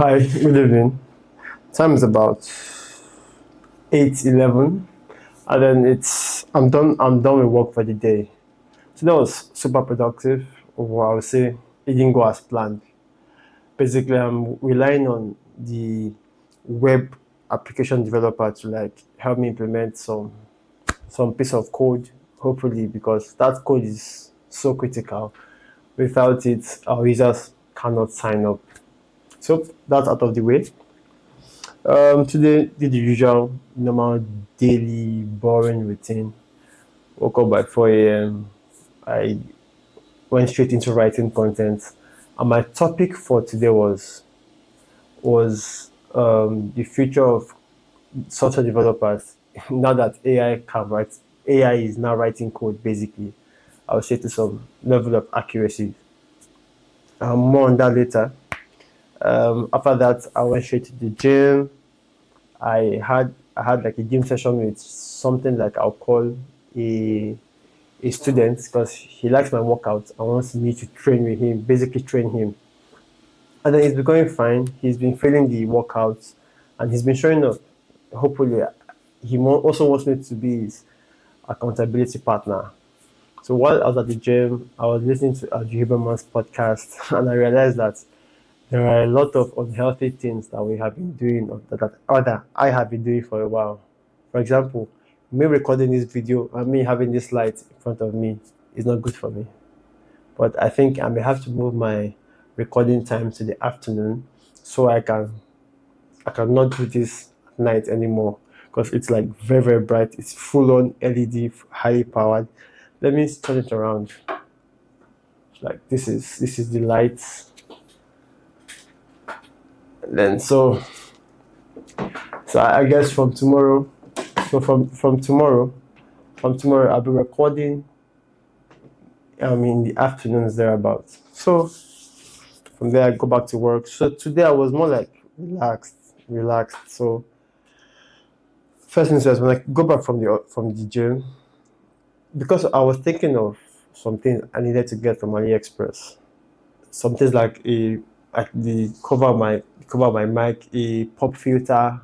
Hi, good evening. Time is about 8:11, and then I'm done with work for the day. So that was super productive, or I would say it didn't go as planned. Basically, I'm relying on the web application developer to like help me implement some piece of code, hopefully, because that code is so critical. Without it, our users cannot sign up. So that's out of the way. Today did the usual normal daily boring routine. Woke up by 4 a.m. I went straight into writing content, and my topic for today was the future of software developers. Now that AI can write, AI is now writing code basically. I will say to some level of accuracy. More on that later. After that, I went straight to the gym. I had like a gym session with something like I'll call a a student because he likes my workout and wants me to train with him, basically train him. And then he's been going fine. He's been failing the workouts and he's been showing up. Hopefully, also wants me to be his accountability partner. So while I was at the gym, I was listening to Andrew Huberman's podcast and I realized that there are a lot of unhealthy things that we have been doing, or that I have been doing for a while. For example, me recording this video and me having this light in front of me is not good for me. But I think I may have to move my recording time to the afternoon so I can not do this at night anymore because it's like very very bright. It's full on LED, highly powered. Let me turn it around. Like this is the lights. And then I guess from tomorrow. So from tomorrow I'll be recording in the afternoons thereabouts. So from there I go back to work. So today I was more like relaxed. So first things first, when I go back from the gym, because I was thinking of some things I needed to get from AliExpress. Some things like the cover of my mic, a pop filter,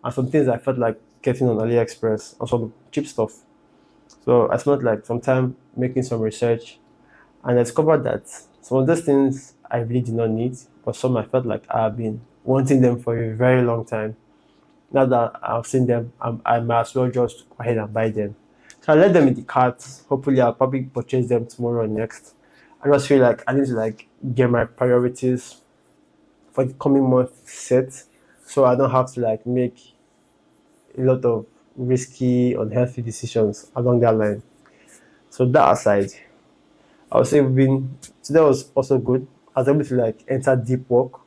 and some things I felt like getting on AliExpress and some cheap stuff. So I spent like some time making some research and I discovered that some of those things I really did not need, but some I felt like I've been wanting them for a very long time. Now that I've seen them, I might as well just go ahead and buy them. So I let them in the cart. Hopefully, I'll probably purchase them tomorrow or next. I just feel like I need to like get my priorities for the coming month set, so I don't have to like make a lot of risky, unhealthy decisions along that line. So that aside, I would say today was also good. I was able to like enter deep work.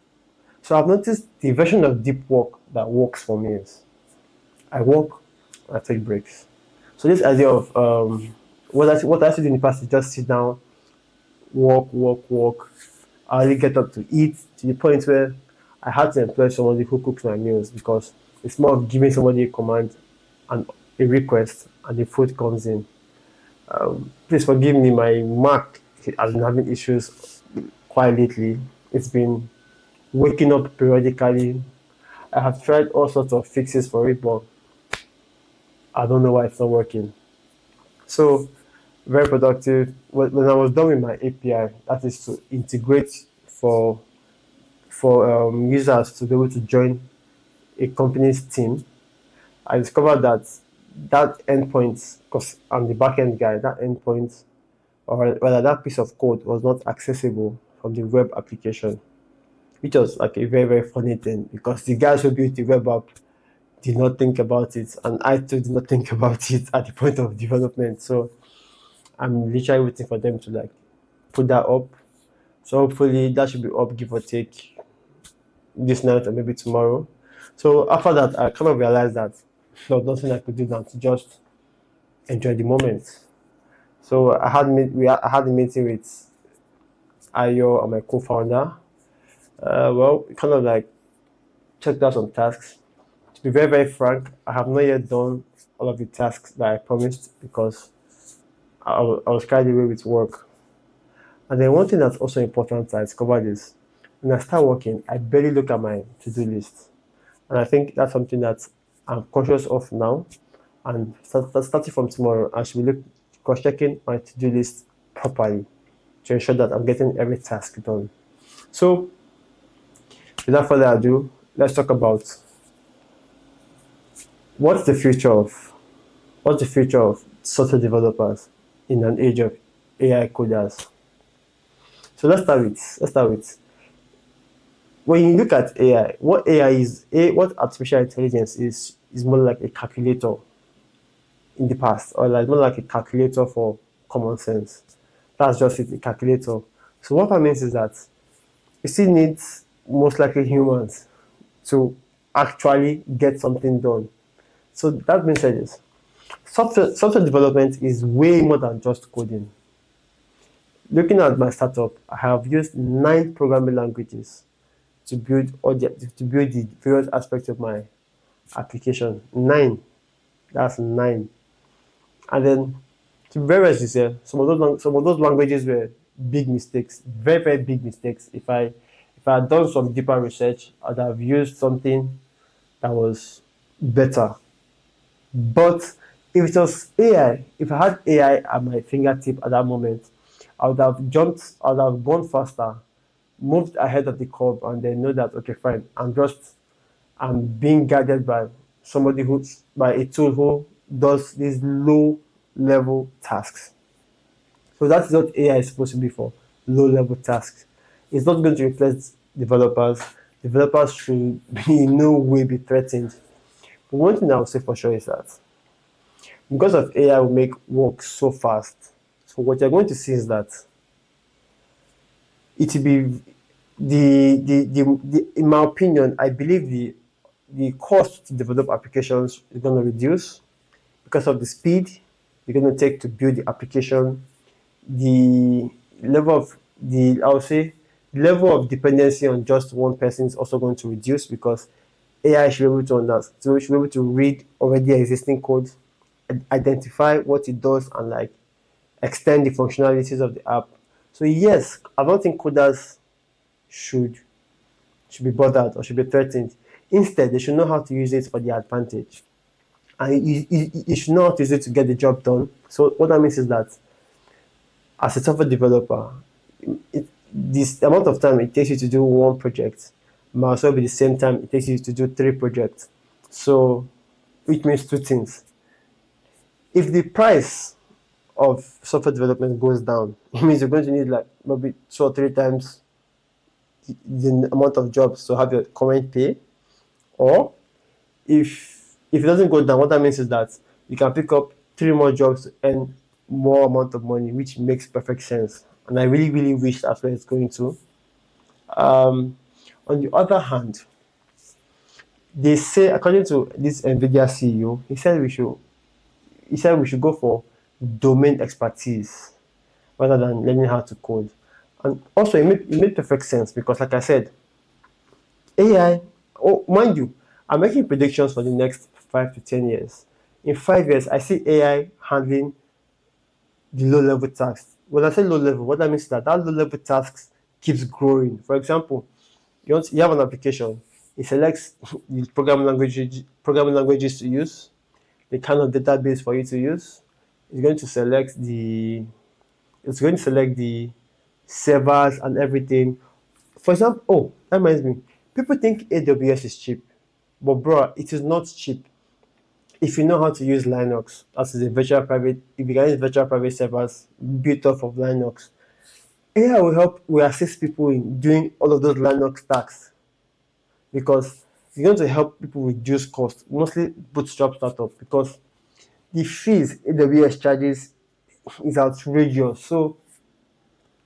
So I've noticed the version of deep work that works for me is I work, I take breaks. So this idea of what I used to do in the past is just sit down, work. I only get up to eat to the point where I had to employ somebody who cooks my meals because it's more of giving somebody a command and a request and the food comes in. Please forgive me, my Mac has been having issues quite lately. It's been waking up periodically. I have tried all sorts of fixes for it, but I don't know why it's not working. So very productive. When I was done with my API, that is to integrate for users to be able to join a company's team. I discovered that that endpoint, because I'm the backend guy, that endpoint or rather that piece of code was not accessible from the web application, which was like a very very funny thing because the guys who built the web app did not think about it, and I too did not think about it at the point of development. So I'm literally waiting for them to like put that up. So hopefully that should be up, give or take, this night or maybe tomorrow. So after that, I kind of realized that there was nothing I could do now to just enjoy the moment. So I had a meeting with Ayo and my co-founder. Well, we kind of like checked out some tasks. To be very very frank, I have not yet done all of the tasks that I promised because I was carried away with work. And then one thing that's also important I discovered is when I start working, I barely look at my to-do list. And I think that's something that I'm conscious of now. And starting from tomorrow, I should be cross-checking my to-do list properly to ensure that I'm getting every task done. So, without further ado, let's talk about what's the future of what's the future of software developers in an age of AI coders. So let's start with when you look at AI, what AI is, what artificial intelligence is more like a calculator in the past, or like more like a calculator for common sense. That's just it, a calculator. So what that means is that you still need most likely humans to actually get something done. So that being said, is software development is way more than just coding. Looking at my startup, I have used 9 programming languages to build the various aspects of my application. 9. That's 9. And then to be very honest, some of those languages were big mistakes, very very big mistakes. If I had done some deeper research, I'd have used something that was better. But if it was AI, if I had AI at my fingertip at that moment, I would have gone faster, moved ahead of the curve, and then know that okay, fine, I'm being guided by by a tool who does these low level tasks. So that's what AI is supposed to be for, low level tasks. It's not going to replace developers. Developers should be in no way be threatened. But one thing I will say for sure is that because of AI will make work so fast. So what you're going to see is that it will be in my opinion, I believe the cost to develop applications is going to reduce because of the speed you're going to take to build the application. The level of the I would say the level of dependency on just one person is also going to reduce because AI should be able to understand, so should be able to read already existing code, identify what it does, and like extend the functionalities of the app. So yes, I don't think coders should should be bothered or should be threatened. Instead, they should know how to use it for their advantage. And you should know how to use it to get the job done. So what that means is that as a software developer, this amount of time it takes you to do one project might also be the same time it takes you to do 3 projects. So which means two things. If the price of software development goes down, it means you're going to need like maybe 2 or 3 times the amount of jobs to have your current pay. Or if it doesn't go down, what that means is that you can pick up 3 more jobs to earn more amount of money, which makes perfect sense. And I really, really wish that's where it's going to. Um, on the other hand, they say according to this Nvidia CEO, he said we should go for domain expertise rather than learning how to code. And also it made perfect sense because like I said, AI, oh mind you, I'm making predictions for the next 5 to 10 years. In 5 years, I see AI handling the low level tasks. When I say low level, what that means is that low level tasks keeps growing. For example, you have an application, it selects the programming languages to use, the kind of database for you to use. It's going to select the servers and everything. For example, oh, that reminds me, people think AWS is cheap, but bro, it is not cheap. If you know how to use Linux, as is a if you can use virtual private servers built off of Linux, AI will assist people in doing all of those Linux tasks because it's going to help people reduce costs, mostly bootstrap startup, because the fees AWS charges is outrageous. So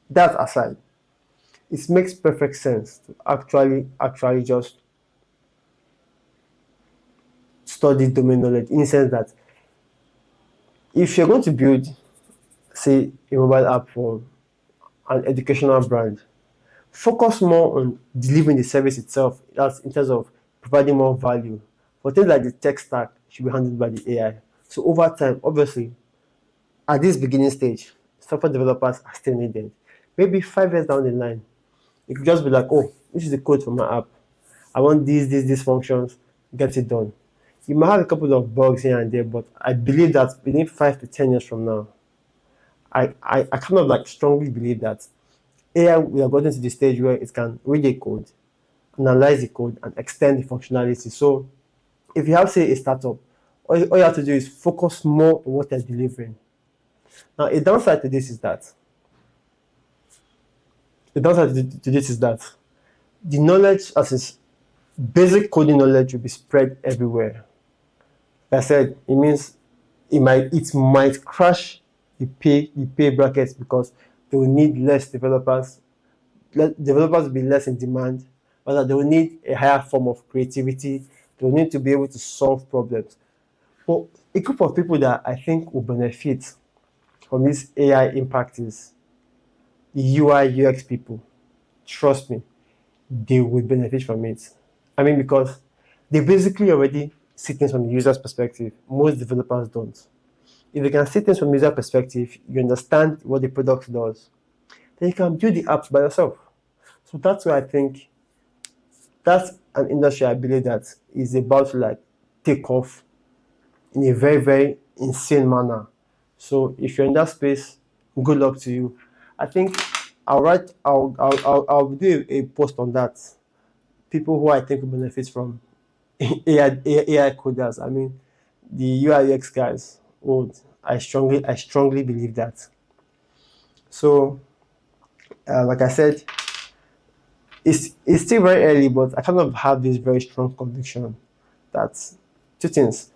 that aside, it makes perfect sense to actually just study domain knowledge in the sense that if you're going to build, say, a mobile app for an educational brand, focus more on delivering the service itself. That's in terms of providing more value. For things like the tech stack should be handled by the AI. So over time, obviously, at this beginning stage, software developers are still needed. Maybe 5 years down the line, it could just be like, oh, this is the code for my app. I want these functions, get it done. You might have a couple of bugs here and there, but I believe that within 5 to 10 years from now, I kind of like strongly believe that AI we have gotten to the stage where it can read a code, analyze the code, and extend the functionality. So if you have, say, a startup, all you have to do is focus more on what they're delivering. Now, a downside to this is that the knowledge, as is basic coding knowledge, will be spread everywhere. Like I said, it means it might crash the pay brackets because they will need less developers. Developers will be less in demand, but they will need a higher form of creativity. They will need to be able to solve problems. But a group of people that I think will benefit from this AI impact is the UI UX people. Trust me, they will benefit from it. I mean, because they basically already see things from the user's perspective. Most developers don't. If you can see things from user perspective, you understand what the product does, then you can build the apps by yourself. So that's why I think that's an industry I believe that is about to like take off in a very, very insane manner. So if you're in that space, good luck to you. I think I'll do a post on that. People who I think will benefit from AI coders. I mean, the UI UX guys. Would I strongly believe that. So, like I said, it's still very early, but I kind of have this very strong conviction that two things.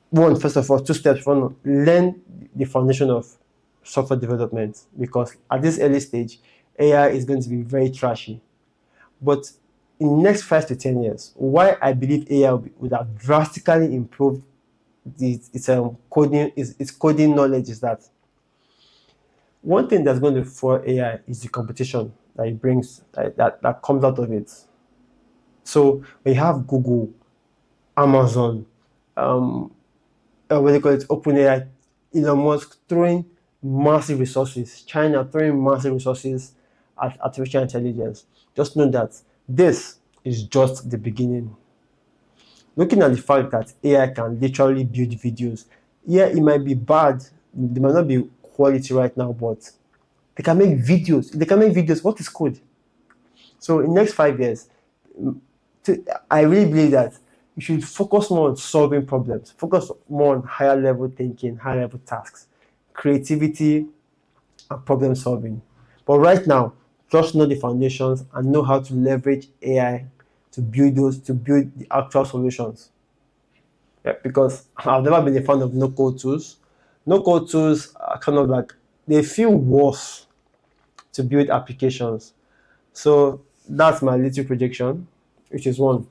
One, first of all, two steps. One, learn the foundation of software development because at this early stage, AI is going to be very trashy. But in the next 5 to 10 years, why I believe AI would have drastically improved its coding knowledge is that one thing that's going to fuel AI is the competition that it brings that comes out of it. So we have Google, Amazon, what do you call it, OpenAI, Elon Musk throwing massive resources, China throwing massive resources at artificial intelligence. Just know that this is just the beginning. Looking at the fact that AI can literally build videos, yeah, it might be bad, they might not be quality right now, but they can make videos. They can make videos. What is code? So in the next 5 years, I really believe that you should focus more on solving problems, focus more on higher level thinking, higher level tasks, creativity, and problem solving. But right now, just know the foundations and know how to leverage AI to build the actual solutions. Yeah, because I've never been a fan of no code tools. No code tools are kind of like they feel worse to build applications. So that's my little projection, which is one.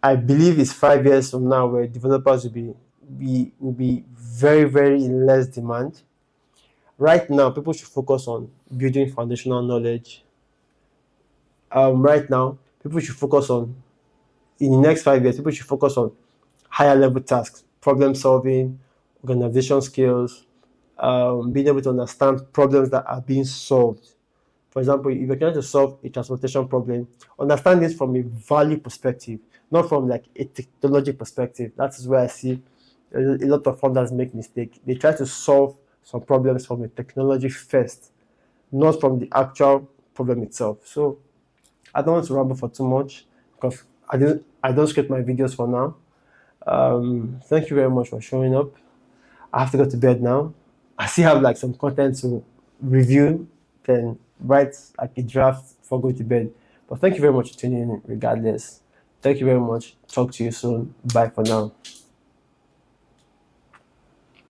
I believe it's 5 years from now where developers will be very, very in less demand. Right now, people should focus on building foundational knowledge. Right now, people should focus on in the next 5 years, people should focus on higher level tasks, problem solving, organization skills, being able to understand problems that are being solved. For example, if you're trying to solve a transportation problem, understand this from a value perspective, not from like a technology perspective. That is where I see a lot of founders make mistake. They try to solve some problems from a technology first, not from the actual problem itself. So I don't want to ramble for too much because I don't script my videos for now. Thank you very much for showing up. I have to go to bed now. I still have like some content to review, then write like a draft for going to bed. But thank you very much for tuning in regardless. Thank you very much. Talk to you soon. Bye for now.